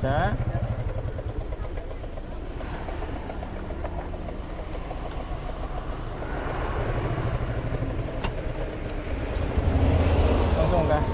bisa. Langsung kah?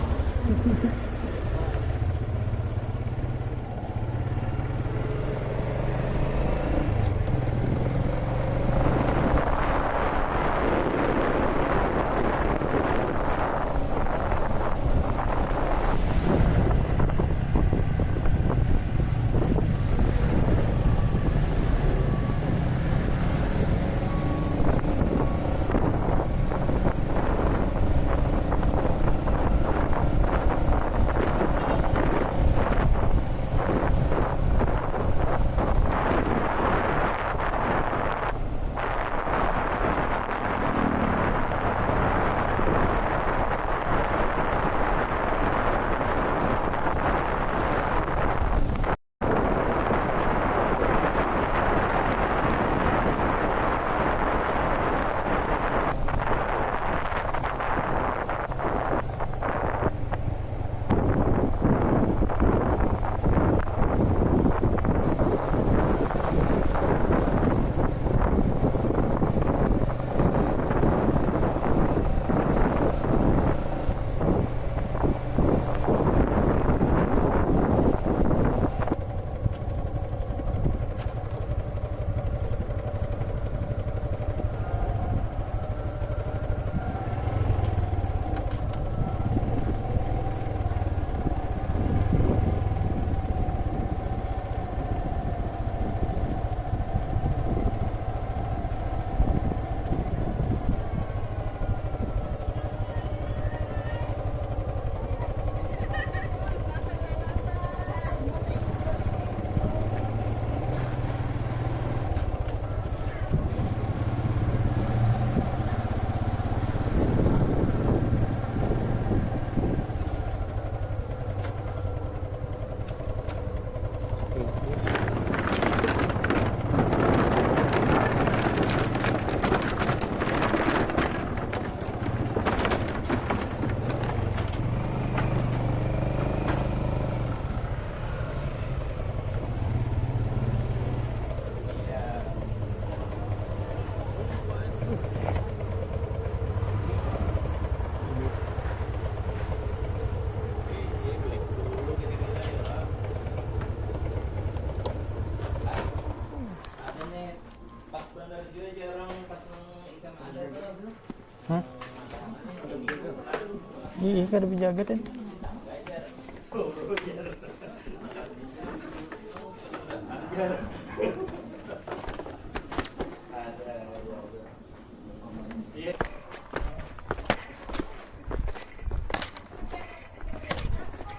Iya, kan ada penjaga kan.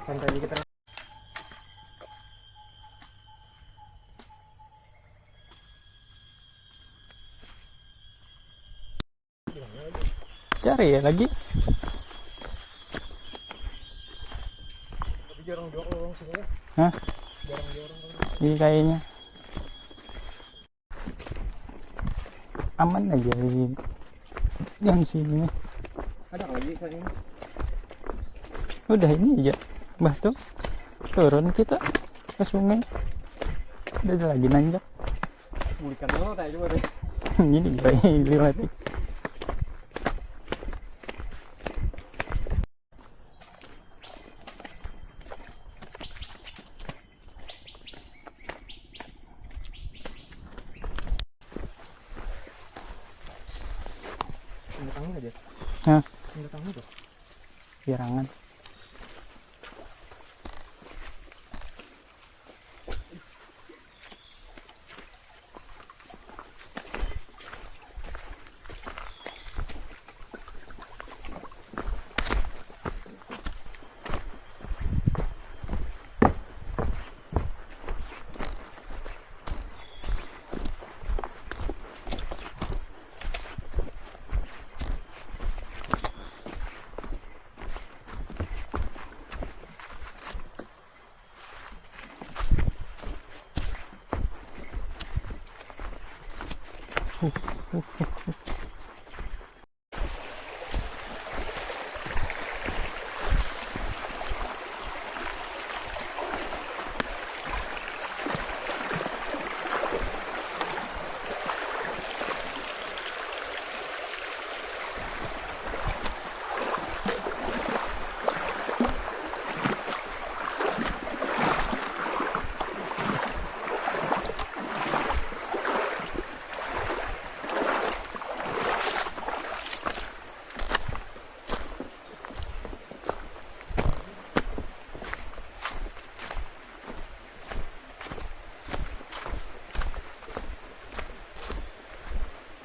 Santai dikit kan. Cari ya lagi. Jarang dorong sini ya. Hah? Jarang dorong. Ini kayaknya aman aja di sini. Yang sini. Ada lagi kali ini. Udah ini aja. Bah tuh. Turun kita ke sungai. Udah lagi nanjak. Bukan lo kayak coba deh. Ini bayi lewati. Datangnya aja. Hah? Datangnya tuh. Biarangan.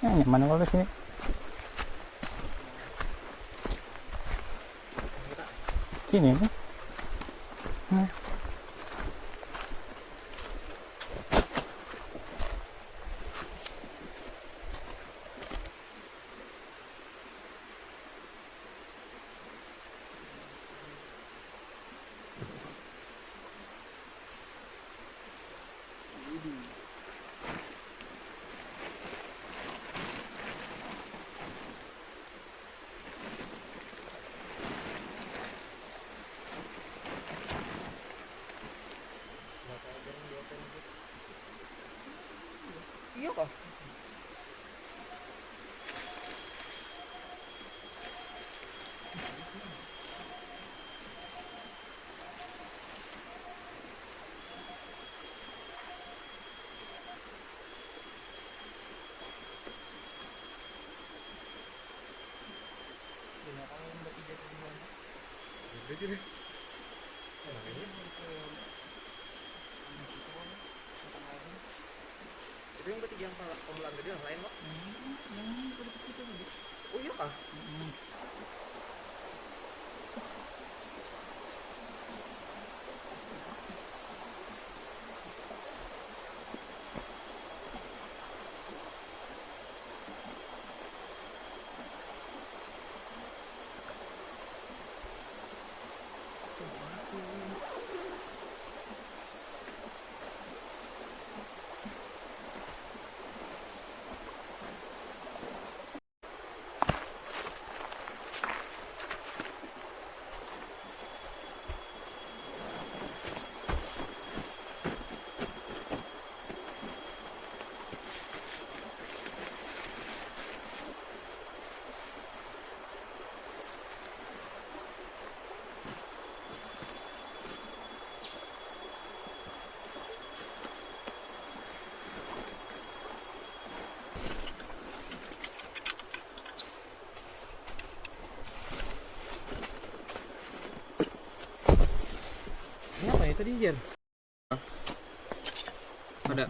Nyaman kalau sini. Sini nih. Nah. Iya kok. Itu yang bertiga yang pemulang gede yang lain kok. Oh iya kah? Ini apa ya tadi Jan? Ada.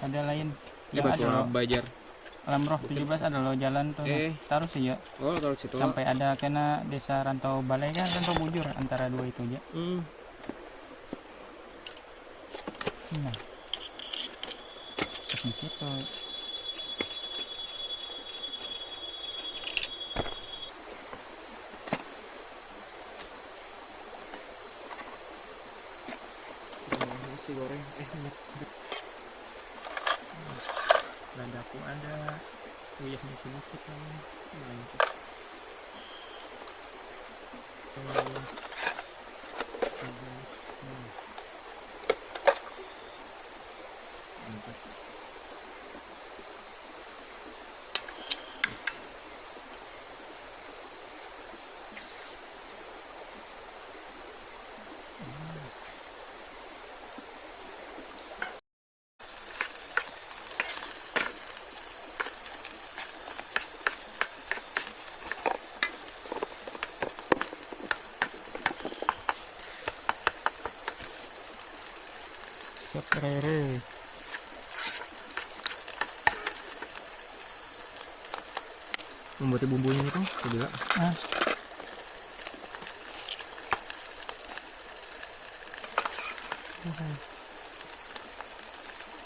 Ada lain. Ya Yang batu ada loh. Bajar. Alam Roh 17 ada loh jalan tuh. Taruh sih ya. Oh kalau situ. Sampai ada kena desa Rantau Balai kan Rantau Bujur antara dua itu aja. Nah. Di situ. Nasi goreng. Ladaku ada. Uyah musik-musik kan. Mantap. Siap rere. Membuat bumbunya itu juga. Ah.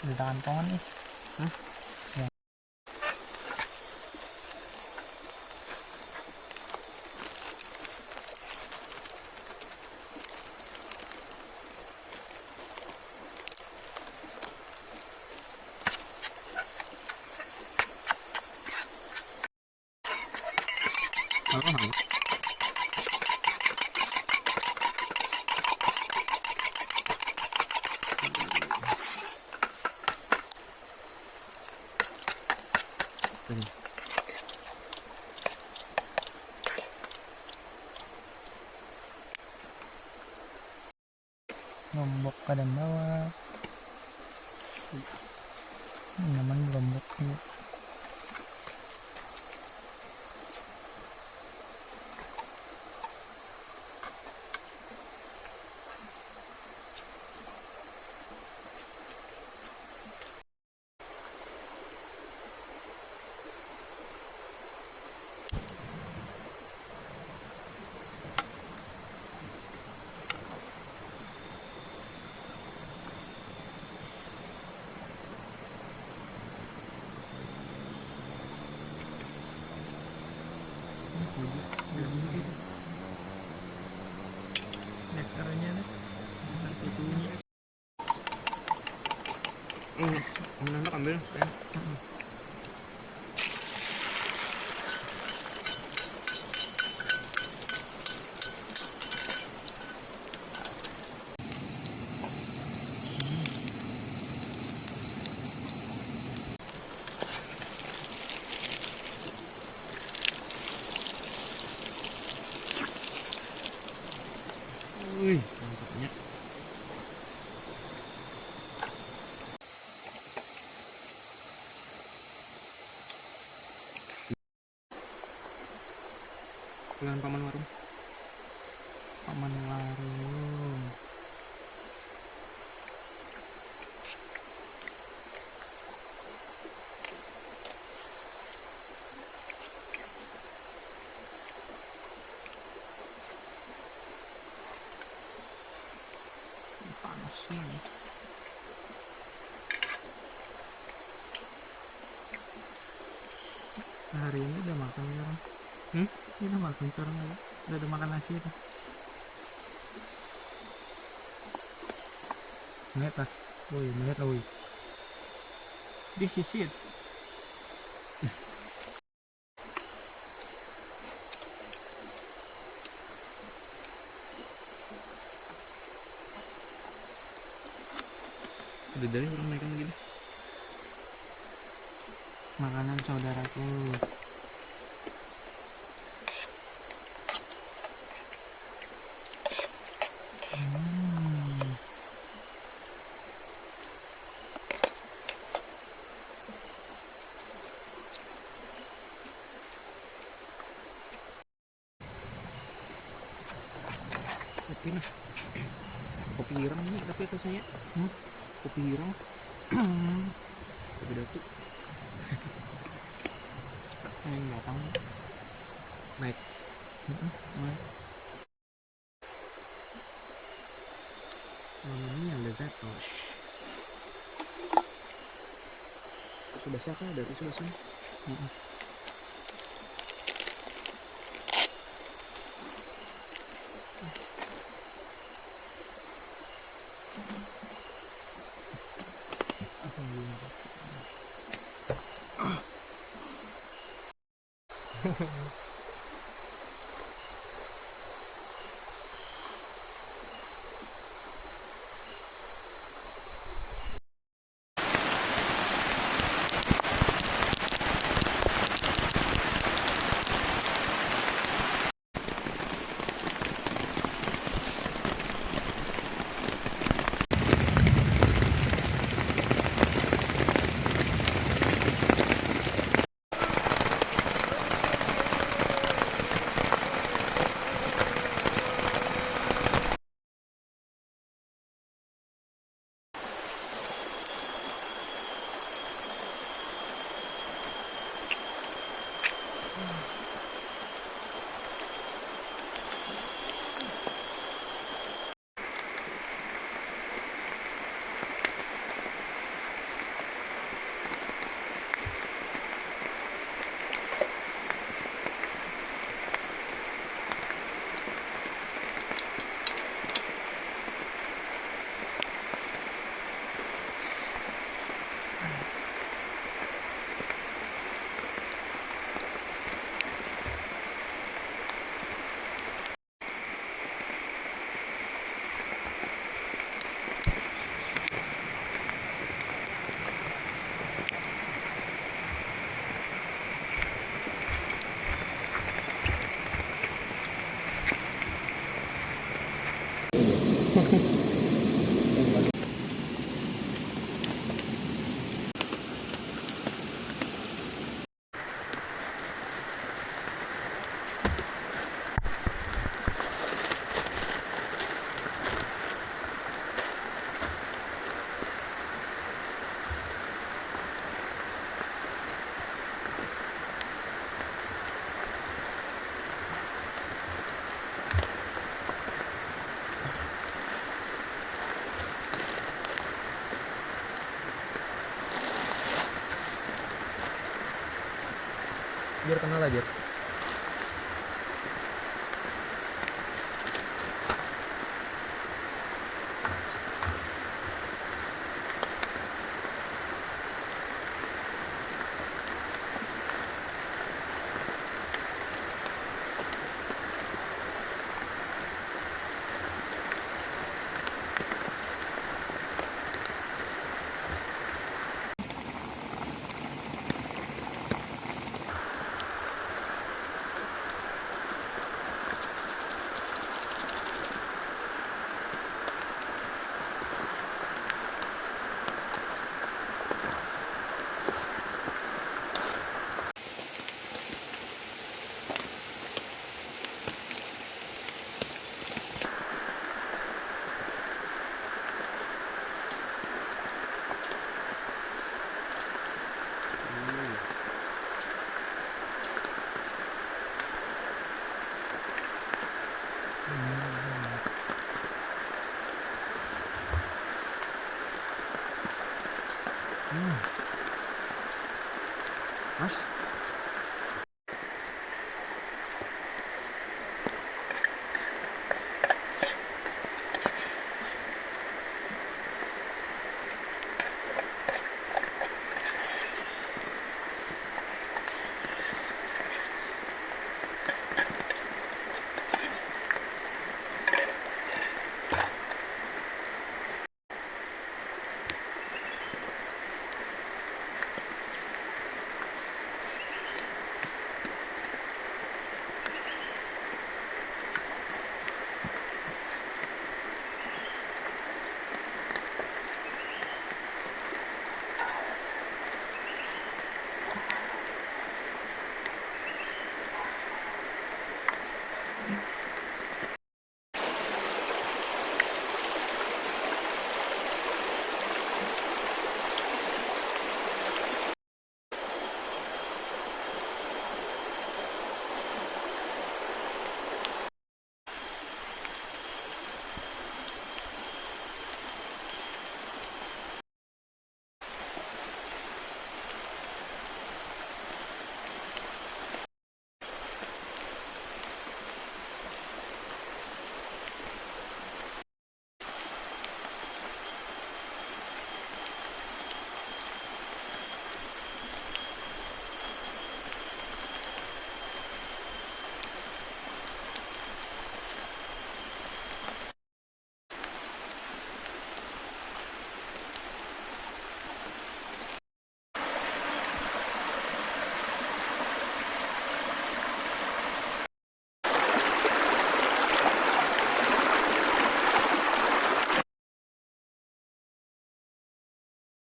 Di kantongan nih. Hah? Ya. Lombok kadang bawah. Nyaman Lombok ini. enak ambil enak. Wih, mantapnya. Dengan paman warung. Paman warung. Panas nih. Hari ini udah makan sekarang. Ini udah makan sekarang ya. Udah ada makan nasi itu. Ngeliat lah. Woi, ngeliat lah woi. This is it. Udah dari orang makan gini. Makanan saudaraku. Kopi nah. Kopi hirang ini tapi atasnya. Kopi hirang. Kopi datuk. Yang datang naik. Naik. Ini yang lezat tuh. Sudah siapa dari sebelah sini? Biar kenal aja. Mas